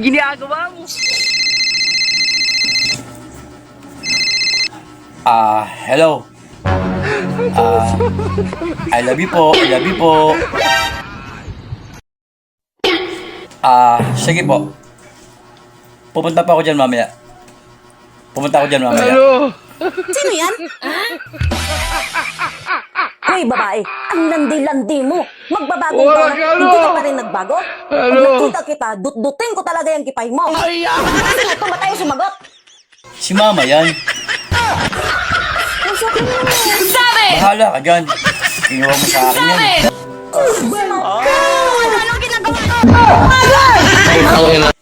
ginagawa mo? Hello. I love you po. I love you po. Sige po. Pupunta pa ako dyan mamaya. Ano? Sino yan? Hoy, babae, ang landi-landi mo. Magbabago Wala ka, ka, ano? hindi ka pa rin nagbago. Pag Ano? nakita kita, dut-dutin ko talaga yung kipay mo. Sino to? Ba't tayo sumagot? Si mama yan. Sabi! Bahala ka dyan. Kinuha mo sa akin yan. Ano ginagawa ko?